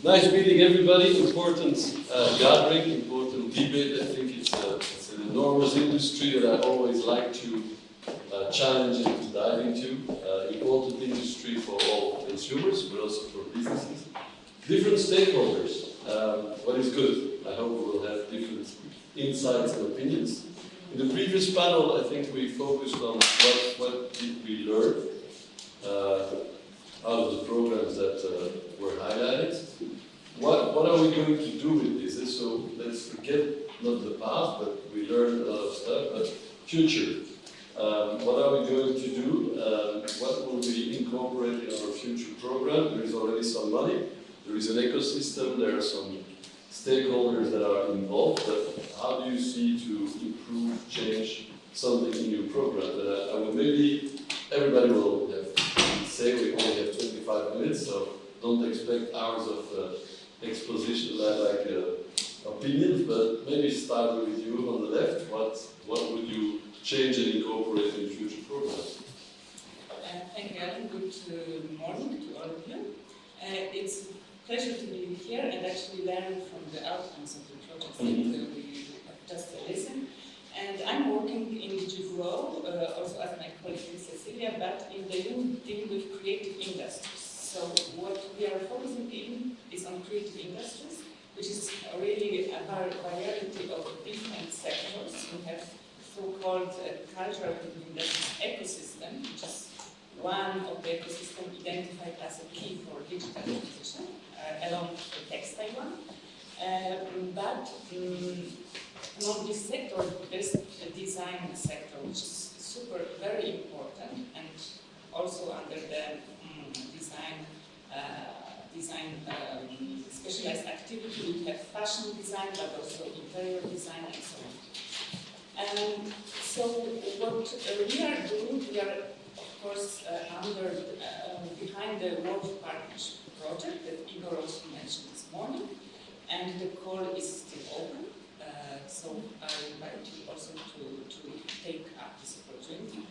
Nice meeting everybody. Important gathering, important debate. I think it's an enormous industry that I always like to challenge and to dive into. Important industry for all consumers, but also for businesses. Different stakeholders. What is good? I hope we will have different insights and opinions. In the previous panel, I think we focused on what did we learn out of the programs that were highlighted. What are we going to do with this? So let's forget not the past, but we learned a lot of stuff, but future. What are we going to do? What will we incorporate in our future program? There is already some money, there is an ecosystem, there are some stakeholders that are involved, but how do you see to improve, change something in your program? And I will maybe, everybody will have to say, we only have 25 minutes, so don't expect hours of exposition like opinions, but maybe start with you on the left. What would you change and incorporate in future programs? Thank you, Alain. Good morning to all of you. It's a pleasure to be here and actually learn from the outcomes of the projects that we have just listened. And I'm working in DigiGrow, also as my colleague Cecilia, but in the unit dealing with creative industries. So what we are focusing in is on creative industries, which is really a variety of different sectors. We have so-called cultural industries ecosystem, which is one of the ecosystem identified as a key for digital transition, along the textile one. But among this sector, there's a design sector, which is very important, and also under the design specialized activity, we have fashion design, but also interior design and so on. So what we are doing, we are of course behind the Wolde Partnership project that Igor also mentioned this morning, and the call is still open. So I invite you also to take up this opportunity.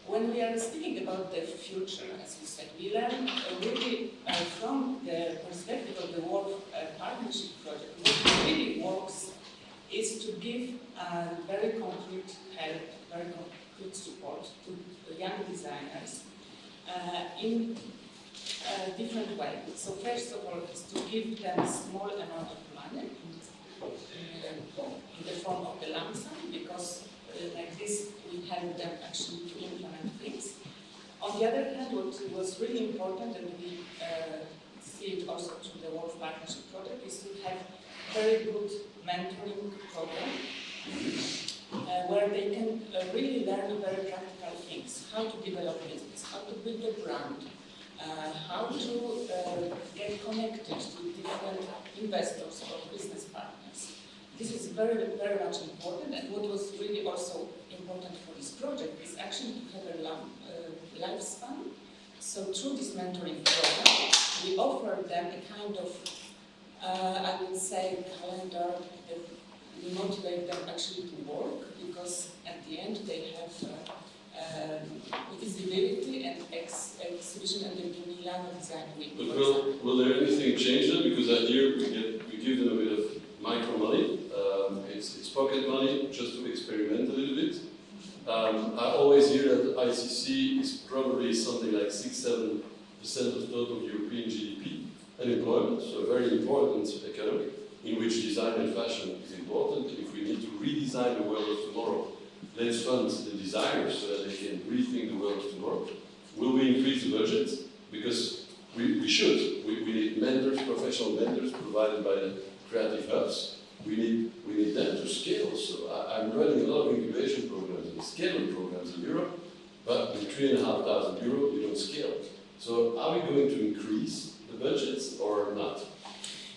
When we are speaking about the future, as you said, we learn really from the perspective of the Wolde Partnership project. What really works is to give very concrete help, very concrete support to young designers in different ways. So first of all, is to give them a small amount of money in the form of the lump sum, because like this we help them actually to implement things. On the other hand, what was really important, and we see it also through the Wolde Partnership project, is to have very good mentoring program where they can really learn very practical things: how to develop business, how to build a brand, how to get connected to different investors or business partners. This is very, very much important, and what was really also important for this project is actually to have a lifespan. So through this mentoring program, we offer them a kind of, I would say, calendar that we motivate them actually to work, because at the end they have visibility and exhibition and the Milano Design Week. But will there anything change then? Because I hear we give them a bit of micro money. It's pocket money just to experiment a little bit. I always hear that the ICC is probably something like 6-7% of total European GDP and employment, so a very important economy in which design and fashion is important. If we need to redesign the world of tomorrow, let's fund the designers so that they can rethink the world of tomorrow. Will we increase the budget? Because we should. We need mentors, professional mentors provided by the creative hubs. We need them to scale. So I'm running a lot of incubation programs and scaling programs in Europe, but with €3,500 you don't scale. So are we going to increase the budgets or not?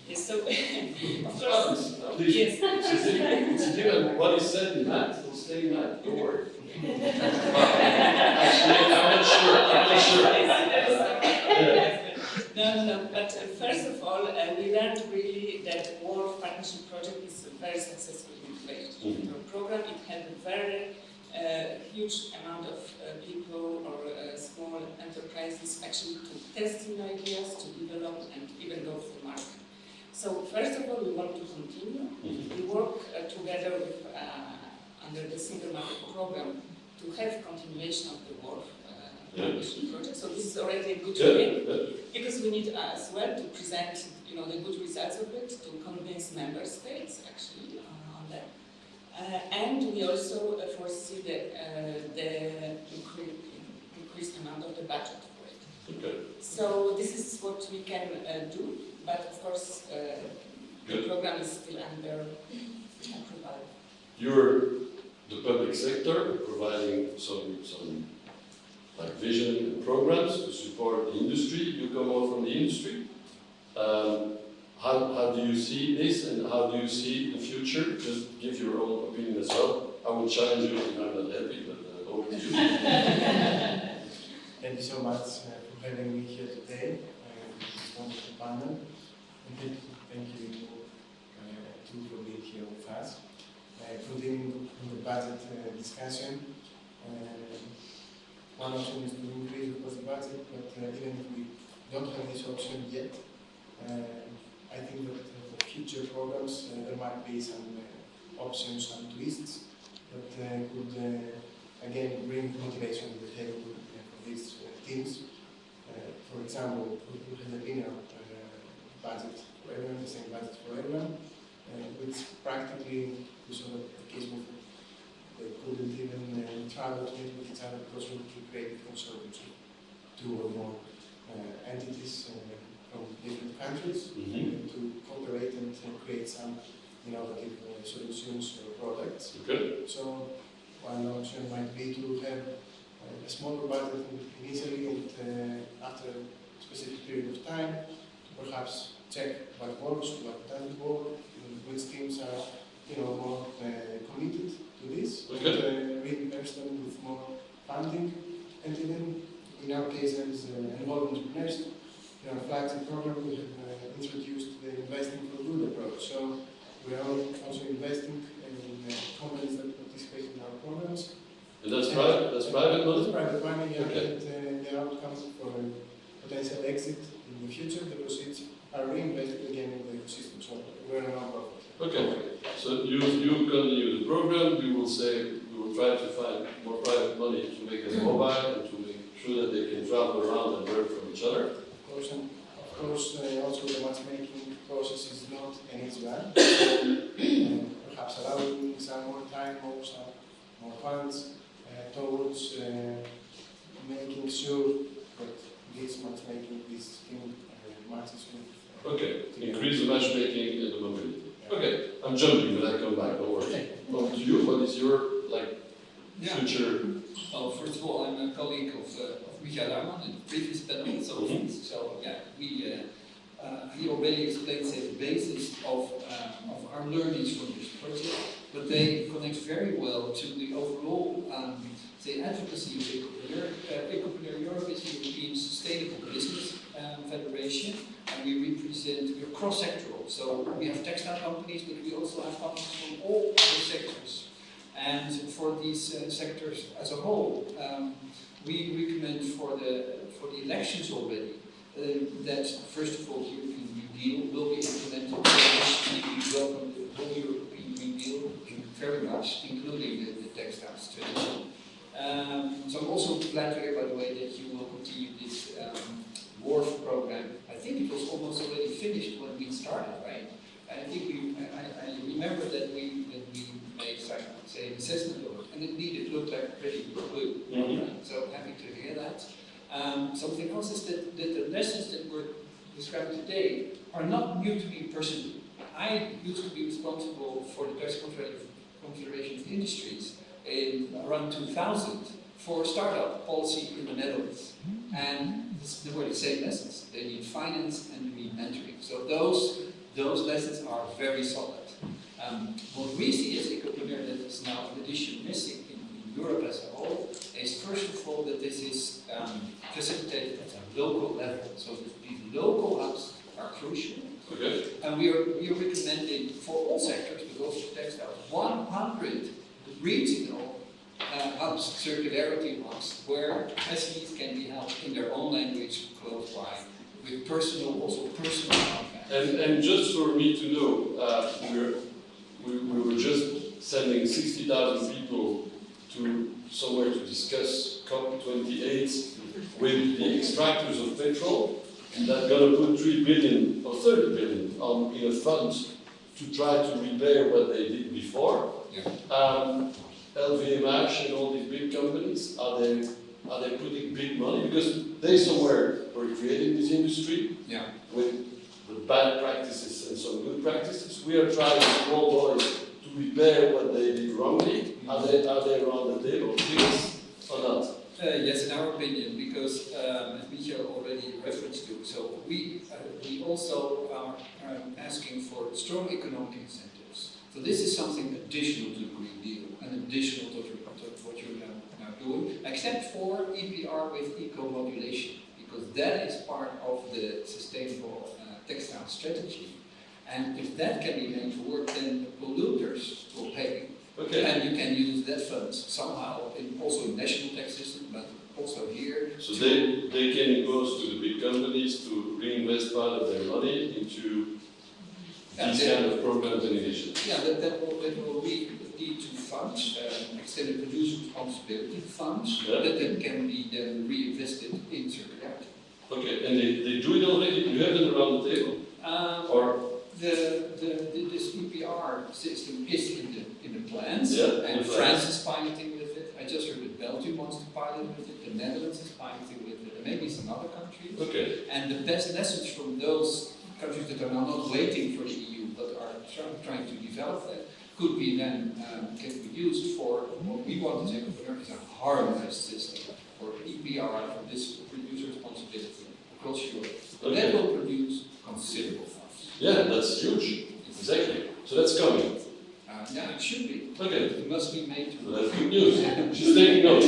Yes, so of course. Please, Yes. it's a given. What is said in math will stay in math. Don't worry. Actually, I'm not sure. No. But first of all, we learned really that the Wolde Partnership project is a very successful incubation program. It had a very huge amount of people or small enterprises actually to test new ideas, to develop, and even go to the market. So first of all, we want to continue. We work together with, under the Single Market Program to have continuation of the WORF project. So this is already a good thing because we need as well to present, the good results of it to convince member states actually on that. And we also foresee the increased amount of the budget for it. Okay. So this is what we can do, but of course the program is still under approval. You're the public sector providing some like vision and programs to support the industry. You come all from the industry. How do you see this, and how do you see the future? Just give your own opinion as well. I would challenge you if I'm not happy, but over to you. Thank you so much for having me here today. This wonderful panel. And thank you too for being here with us. Continuing on the budget discussion, one option is to increase the budget, but even if we don't have this option yet, I think that for future programs there might be some options, some twists that could again bring motivation to the table for these teams. For example, we could have a linear budget for everyone, the same budget for everyone, which practically is sort of the case with they couldn't even travel to meet with each other because we created consortiums, two or more entities from different countries to cooperate and create some innovative solutions or products. Okay. So one option might be to have a smaller budget initially, and after a specific period of time, to perhaps check what works, what doesn't work, which teams are more committed to this, and reimburse them with more funding, and even in our case as Envolve Entrepreneurship, in our flagship program we have introduced the investing for good approach. So we are also investing in companies that participate in our programs. And that's private? That's private money? That's private money, yeah, Okay. and the outcomes for a potential exit in the future, the proceeds are reinvested again in the ecosystem. So we're a non-profit. Okay. So you continue the program. You will say we will try to find more private money to make them mobile and to make sure that they can travel around and learn from each other. Of course, also the matchmaking process is not an easy one. So, perhaps allowing some more time or some more funds towards making sure that this matchmaking, this team matches with. Okay. Increase the matchmaking and the mobility. Okay. I'm jumping, but I come back. Don't worry. Over to you. What is your future? Well, first of all, I'm a colleague of Michael Arman in the previous panel, so he already explained the basis of our learnings from this project, but they connect very well to the overall advocacy of Ecopreneur. Ecopreneur Europe is the European Sustainable Business Federation, and we are cross-sectoral, so we have textile companies, but we also have companies from all other sectors. And for these sectors as a whole, we recommend for the elections already that first of all the European Green Deal will be implemented. We welcome the whole European Green Deal very much, including the textile strategy. So I'm also glad to hear, by the way, that you will continue this WORF program. I think it was almost already finished when we started, right? I think I remember that when we made an assessment of it, and indeed it looked like pretty good. So happy to hear that. Something else is that the lessons that were described today are not new to me personally. I used to be responsible for the Dutch Confederation of Industries in around 2000 for startup policy in the Netherlands. And they were the same lessons. They need finance and they need mentoring. So those lessons are very solid. What we see as Ecopreneur that is now an addition missing in Europe as a whole is first of all that this is facilitated at a local level. So these local hubs are crucial. Okay. And we are recommending for all sectors, but also for textiles, 100 regional hubs, circularity hubs, where SMEs can be helped in their own language close by, with personal contact. And just for me to know, we were just sending 60,000 people to somewhere to discuss COP28 with the extractors of petrol, that's going to put 3 billion or 30 billion in a fund to try to repair what they did before. Yeah. LVMH and all these big companies, are they putting big money? Because they somewhere were creating this industry with the bad practices and some good practices. We are trying small boys to repair what they did wrongly. Are they around the table? Yes or not? Yes, in our opinion, because as Michael already referenced to, so we also are asking for strong economic incentives. So this is something additional to the Green Deal and additional to what you're now doing, except for EPR with eco-modulation, because that is part of the sustainable textile strategy. And if that can be made to work, then the polluters will pay. Okay. And you can use that fund somehow, also in national tax system, but also here. So they can impose to the big companies to reinvest part of their money into these kind of programs and initiatives. Yeah, that will lead to funds, extended producer responsibility funds, that then can be then reinvested in circularity. Okay, and they do it already? You have them around the table? Or this EPR system is in the plans, and France is piloting with it. I just heard that Belgium wants to pilot with it, the Netherlands is piloting with it, and maybe some other countries. okay. And the best lessons from those countries that are now not waiting for the EU, but are trying to develop that, could be then can be used for what we want as Ecopreneur is a harmonized system for EPR, for this producer responsibility across Europe. Okay. That will produce considerable funds. Yeah, that's huge. Exactly. So that's coming. Yeah, it should be. Okay. It must be made to. So that's good news. She's taking notes.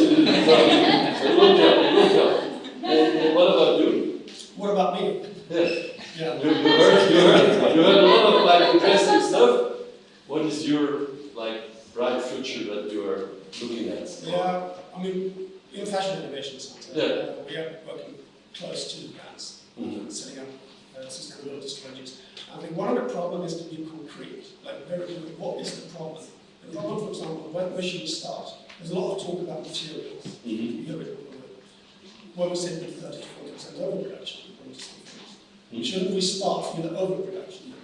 And what about you? What about me? Yeah. Yeah. You heard a lot of like interesting stuff. What is your like bright future that you are looking at? Yeah, I mean, in Fashion Innovation Center, we are working close to the brands, setting up sustainability strategies. I think one of the problems is to be concrete, like very concrete. What is the problem? The problem, for example, where should we start? There's a lot of talk about materials. Where we said 30 to 40% overproduction. Shouldn't we start with the overproduction?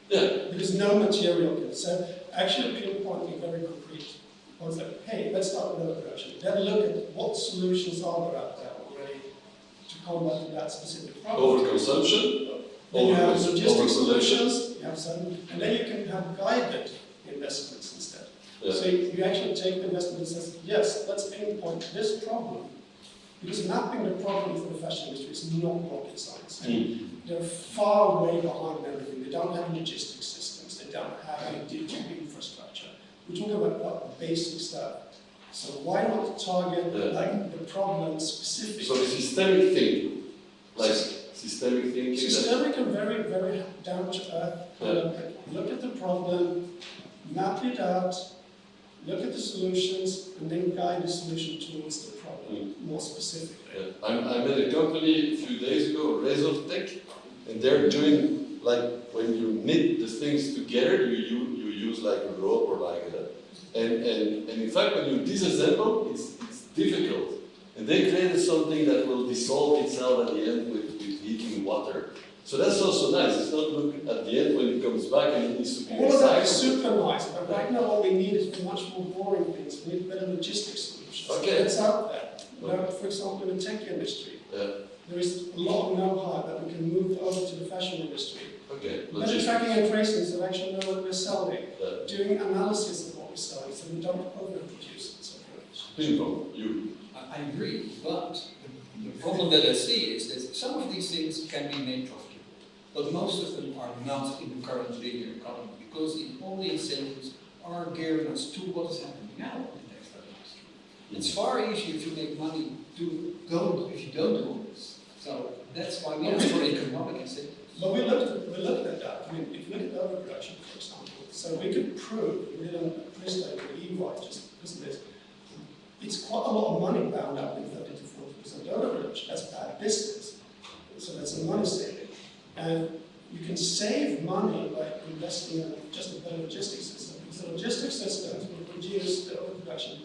Yeah. Because no material can. So actually pinpointing very concrete points like, hey, let's start with overproduction. Then look at what solutions are there out there already to combat that specific problem. Overconsumption. Then you have logistic solutions, you have some, and then you can have guided investments instead. Yeah. So you actually take the investment and says, yes, let's pinpoint this problem. Because mapping the problem for the fashion industry is not rocket science. They're far way behind everything. They don't have logistics systems. They don't have any digital infrastructure. We're talking about basic stuff. So why not target like the problem specifically? So the systemic thing, like systemic thinking. Systemic and very, very down to earth. Look at the problem, map it out, look at the solutions, and then guide the solution towards the problem more specifically. Yeah. I met a company a few days ago, Tech, and they're doing like when you knit the things together, you use like a rope or like that. And in fact, when you disassemble, it's difficult. And they created something that will dissolve itself at the end with heating water. So that's also nice. It's not look at the end when it comes back and it needs to be all of that is recycled. super nice, but right now what we need is much more boring things. We need better logistics solutions. Okay. It's out there. Now, for example, in the tech industry, there is a lot of know-how that we can move over to the fashion industry. Okay. Better tracking and tracing so we actually know what we're selling. Doing analysis of what we're selling so we don't overproduce it so much. Ping pong, you. I agree, but the problem that I see is that some of these things can be made profitable, but most of them are not in the current linear economy because all the incentives are gearing us to what is happening now in the textile industry. It's far easier to make money if you don't do this. So that's why we ask for economic incentives. But we looked at that. I mean, if you look at overproduction, for example, so we could prove, we did a press study with EY just because of this, it's quite a lot of money bound up in 30 to 40% overproduction. That's bad business. So that's a money saving. And you can save money by investing in just a better logistics system, because the logistics systems will produce the overproduction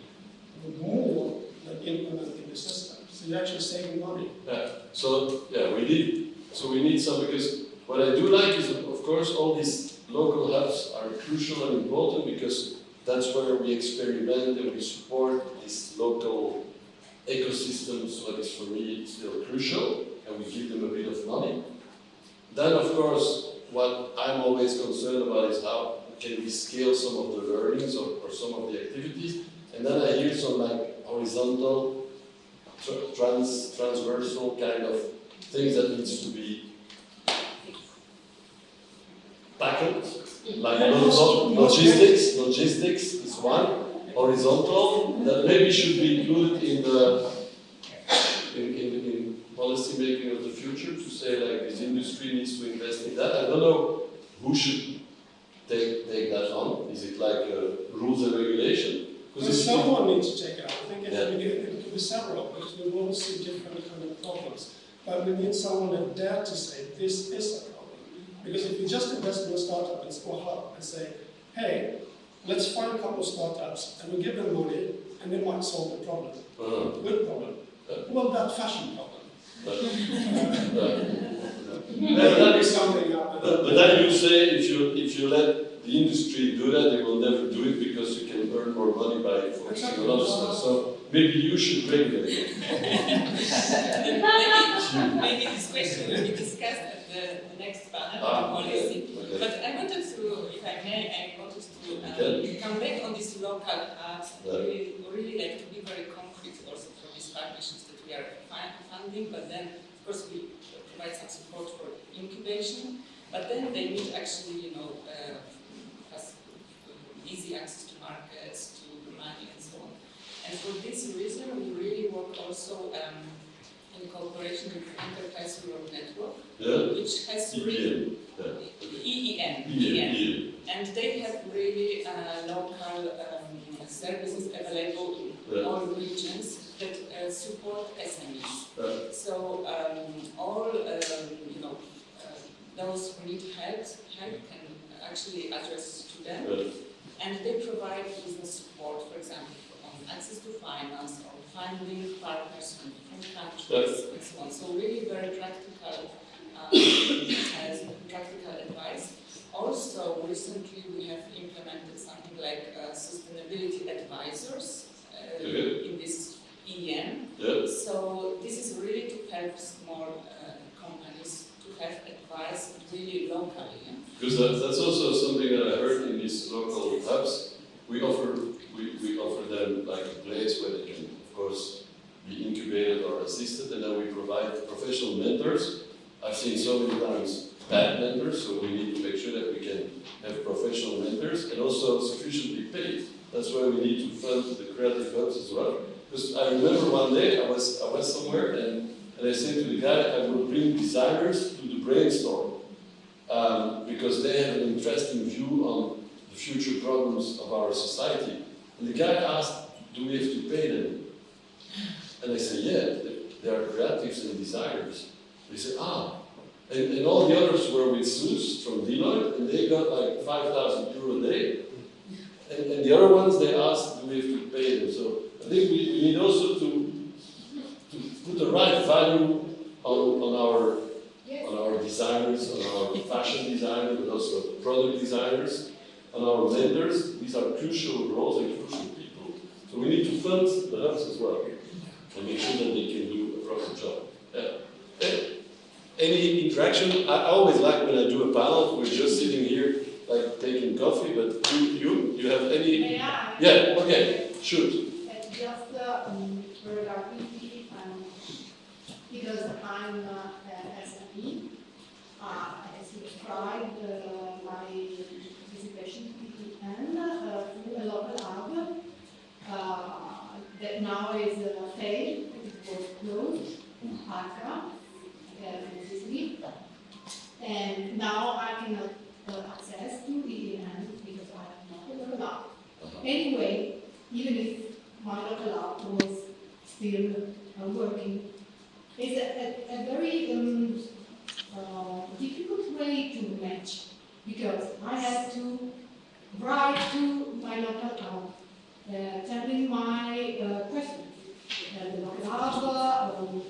more than implementing the system. So you're actually saving money. Yeah. So yeah, we need some, because what I do like is, of course, all these local hubs are crucial and important, because that's where we experiment and we support these local ecosystems. What is for me still crucial, and we give them a bit of money. Then, of course, what I'm always concerned about is how can we scale some of the learnings or some of the activities. And then I hear some like horizontal, transversal kind of things that needs to be tackled. Like logistics is one. Horizontal, that maybe should be included in the in policy making of the future, to say like this industry needs to invest in that. I don't know who should take that on. Is it like rules and regulation? Well, someone needs to take it on. I think it could be several, because we will see different kind of problems. But we need someone that dare to say this is a problem. Because if you just invest in a startup or hub and say, hey, let's find a couple of startups and we give them money and they might solve the problem. Good problem. Well, that fashion problem. That is something up. But then you say if you let the industry do that, they will never do it, because you can earn more money by focusing on other stuff. So maybe you should regulate it. Maybe this question will be discussed at the next panel on policy. Okay. But I wanted to, if I may, I wanted to come back on this local hubs and really like to be very concrete also for these partnerships that we are funding, but then of course we provide some support for incubation, but then they need actually, easy access to markets, to money and so on. And for this reason, we really work also in cooperation with Enterprise Europe Network, which has really EEN. And they have really local services available in all regions that support SMEs. So all those who need help can actually address to them. And they provide business support, for example, on access to finance or finding partners from different countries and so on. So really very practical advice. Also, recently we have implemented something like sustainability advisors in this EN. So this is really to help small companies to have advice really locally. Because that's also something that I heard in these local hubs. We offer them like a place where they can, of course, be incubated or assisted, and then we provide professional mentors. I've seen so many times bad mentors, so we need to make sure that we can have professional mentors and also sufficiently paid. That's why we need to fund the creative hubs as well. Because I remember one day I was somewhere and I said to the guy, I will bring designers to the brainstorm because they have an interesting view on the future problems of our society. And the guy asked, do we have to pay them? And I said, yeah, they are creatives and designers. They said, and all the others were with suits from Deloitte, and they got like 5,000 euro a day. And the other ones, they asked, do we have to pay them? So I think we need also to put the right value on our designers, on our fashion designers, but also product designers, on our vendors. These are crucial roles and crucial people. So we need to fund the hubs as well and make sure that they can do a proper job. Any interaction? I always like when I do a panel, we're just sitting here like taking coffee, but you have any? May I? Yeah, okay, shoot. Just regarding the, because I'm an SME, I subscribed my participation to EN through a local hub that now is failed, it was closed, ACRA, and now I cannot access to EN because I have not a local hub. Anyway, even if my local hub was still working, it's a very difficult way to match because I had to write to my local town, telling my questions. The local hub,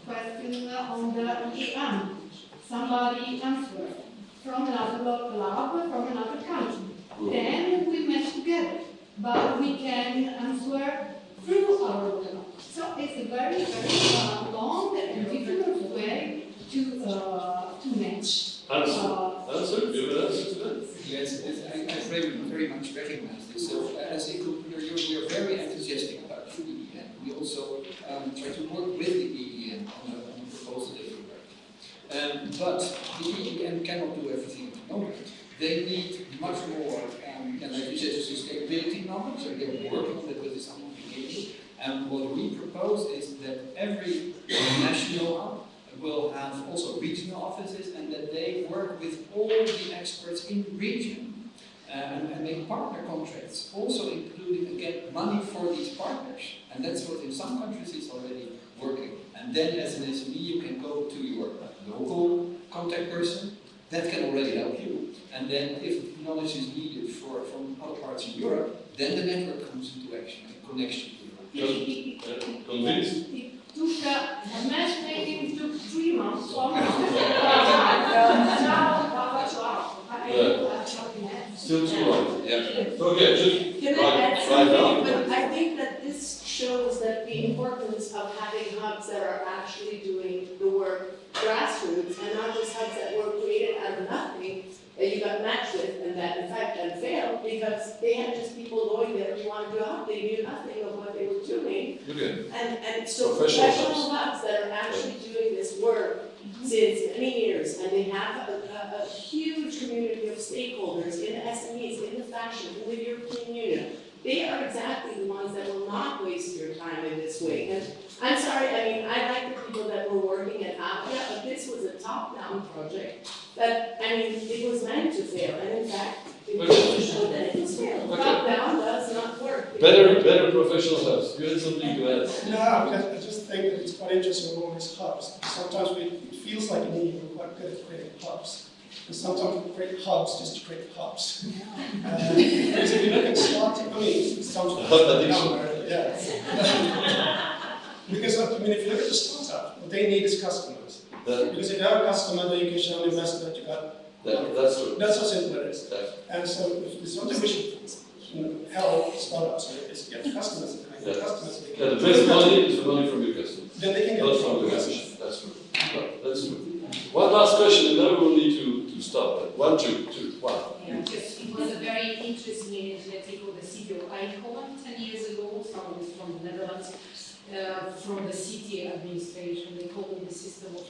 question on the EM. Somebody answered from another local hub, from another country. Then we match together, but we can answer through our local hub. So it's a very, very long and difficult way to match. Answer? Do you have an answer to that? Yes, I very much recognize this. So as Ecopreneur, we are very enthusiastic about the EEN. We also try to work with the EEN on a proposal everywhere. But the EEN cannot do everything at the moment. They need much more, and like you said, a sustainability number, so they're working on it with this beginning. And what we propose is that every national hub will have also regional offices, and that they work with all the experts in region and make partner contracts, also including, again, money for these partners. And that's what in some countries is already working. And then as an SME, you can go to your local contact person. That can already help you. And then if knowledge is needed from other parts in Europe, then the network comes into action, a connection to Europe. Convinced? The matchmaking took 3 months, almost. Still too long. Yeah. Okay, just Can I add right something? now. But I think that this shows that the importance of having hubs that are actually doing the work grassroots, and not just hubs that were created out of nothing that you got matched with, and that in fact that failed because they had just people going there who wanted to help. They knew nothing of what they were doing. Okay. And so Professional professional hubs that are actually doing this work since many years, and they have a huge community of stakeholders in the SMEs, in the fashion, in the European Union. They are exactly the ones that will not waste your time in this way. And I'm sorry, I mean, I like the people that were working at Apia, but this was a top-down project that, I mean, it was meant to fail, and in fact, it was showed that it was failed. Okay. Top-down does not work. Better professional hubs. You had something to add? No, I just think that it's quite interesting with all these hubs. Sometimes it feels like in India we're quite good at creating hubs. And sometimes we create hubs just to create hubs. Because if you look at starting, I mean, sometimes yeah. Because I mean, if you look at the startup, what they need is customers. Because if you have a customer, then you can show an investor that you got. That's true. That's how simple it is. Yeah. And so if there's something we should help startups is get customers and connect customers. Yeah, the best money is the money from your customers. Then they can get Not from the message. That's true. That's true. One last question, and then we will need to stop. 1, 2, 1. Yeah, just, it was a very interesting initiative of the city of Eindhoven 10 years ago, someone is from the Netherlands, from the city administration. They called it the system of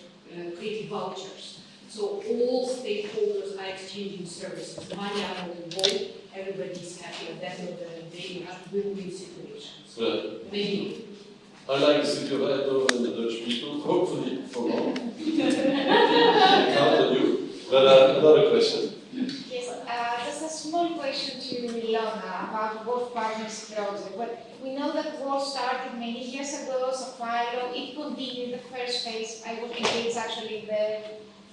creative vouchers. So all stakeholders are exchanging services. Money are not involved, everybody is happy, and that's what they have win-win situations. Yeah. Maybe. I like the city of Eindhoven and the Dutch people, hopefully for long. Count on you. But another question. Yes, just a small question to Ilona about Wolde Partners project. But we know that Wolde started many years ago as a pilot. It continued the first phase. I was engaged actually in the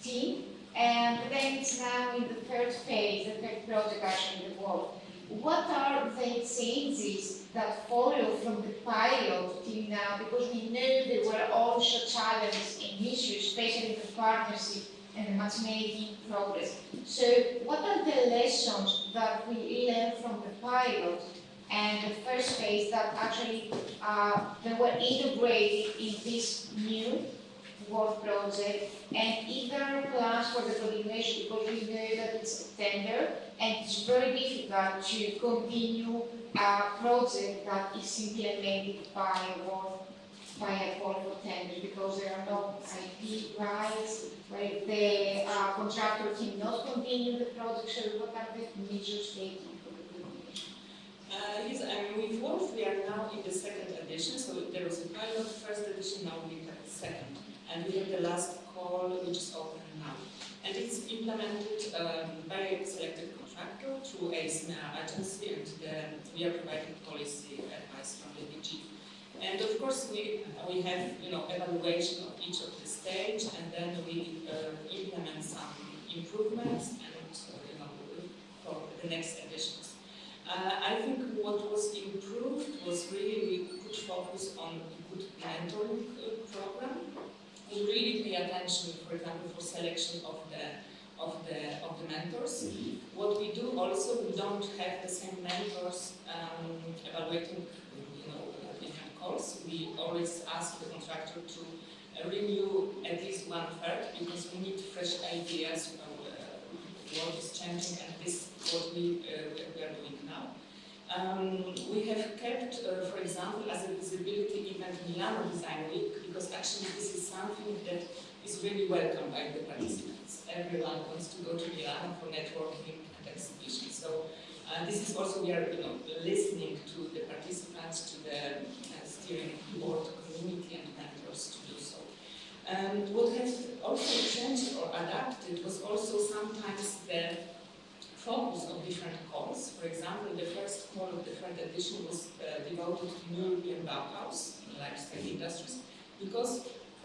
team, and then it's now in the third phase, the third project actually in the Wolde. What are the changes that follow from the pilot till now? Because we know there were also challenges and issues, especially the partnership and the matchmaking progress. So what are the lessons that we learned from the pilot and the first phase that actually they were integrated in this new Wolde project, and either plans for the continuation, because we know that it's a tender and it's very difficult to continue a project that is implemented by a Wolde for tenders, because there are no IP rights, where the contractor cannot continue the project. So what are the measures taken for the continuation? Yes, with Wolde we are now in the second edition, so there was a pilot first edition, now we have the second. And we have the last call, which is open now. And it's implemented by a selected contractor through a SMEA agency, and we are providing policy advice from the DG. And of course, we have evaluation of each of the stage, and then we implement some improvements, and for the next editions. I think what was improved was really we could focus on a good mentoring program. We really pay attention, for example, for selection of the mentors. What we do also, we don't have the same mentors evaluating, different calls. We always ask the contractor to renew at least 1/3 because we need fresh ideas. The world is changing, and this is what we are doing now. We have kept, for example, as a visibility event Milano Design Week, because actually this is something that is really welcome by the participants. Everyone wants to go to Milano for networking and exhibition. So this is also, we are listening to the participants, to the steering board community and mentors to do so. And what has also changed or adapted was also sometimes the focus of different calls. For example, the first call of the third edition was devoted to New European Bauhaus, lifestyle industries, because,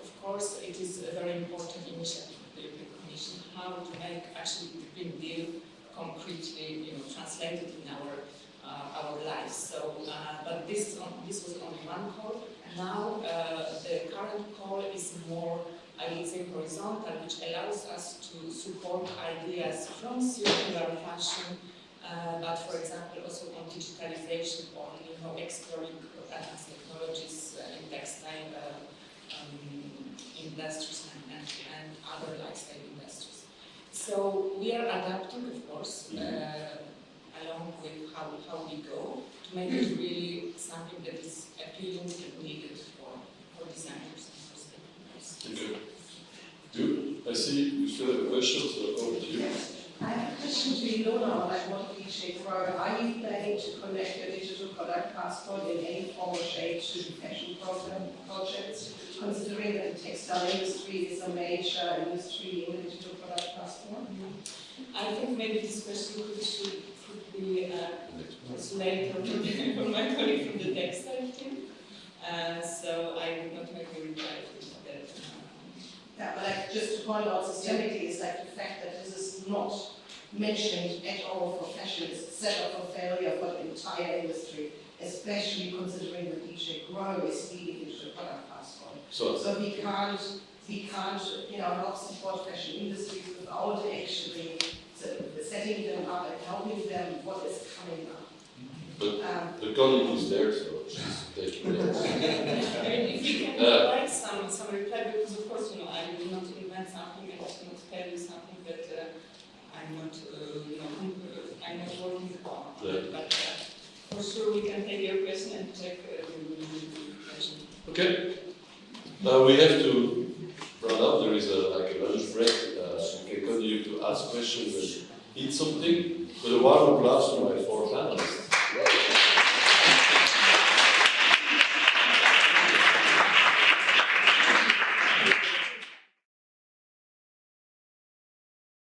of course, it is a very important initiative of the European Commission, how to make actually the Green Deal concretely, translated in our lives. So, but this was only one call. Now the current call is more, I would say, horizontal, which allows us to support ideas from circular fashion, but for example also on digitalization, on exploring advanced technologies in textile industries and other lifestyle industries. So we are adapting, of course, along with how we go, to make it really something that is appealing and needed for designers and for stakeholders. Thank you. I see you still have a question, so over to you. I have a question to Ilona on what Ecopreneur. Are you planning to connect your digital product passport in any form or shape to the fashion projects, considering that the textile industry is a major industry in the digital product passport? I think maybe this question could be later from my colleague from the textile team. So I would not make a reply to that. Yeah, but just to point out systemically is the fact that this is not mentioned at all for fashion. It's set up for failure for the entire industry, especially considering that DJ Grow is leading into the product passport. So we can't help support fashion industries without actually setting them up and helping them what is coming up. The colleague is there, so she's taking it. If you can provide some reply, because of course, I will not invent something and I cannot tell you something that I'm not working on. But for sure, we can take your question and check the question. Okay. We have to run up. There is a lunch break. You can continue to ask questions and eat something. But a warm applause for my 4 panelists.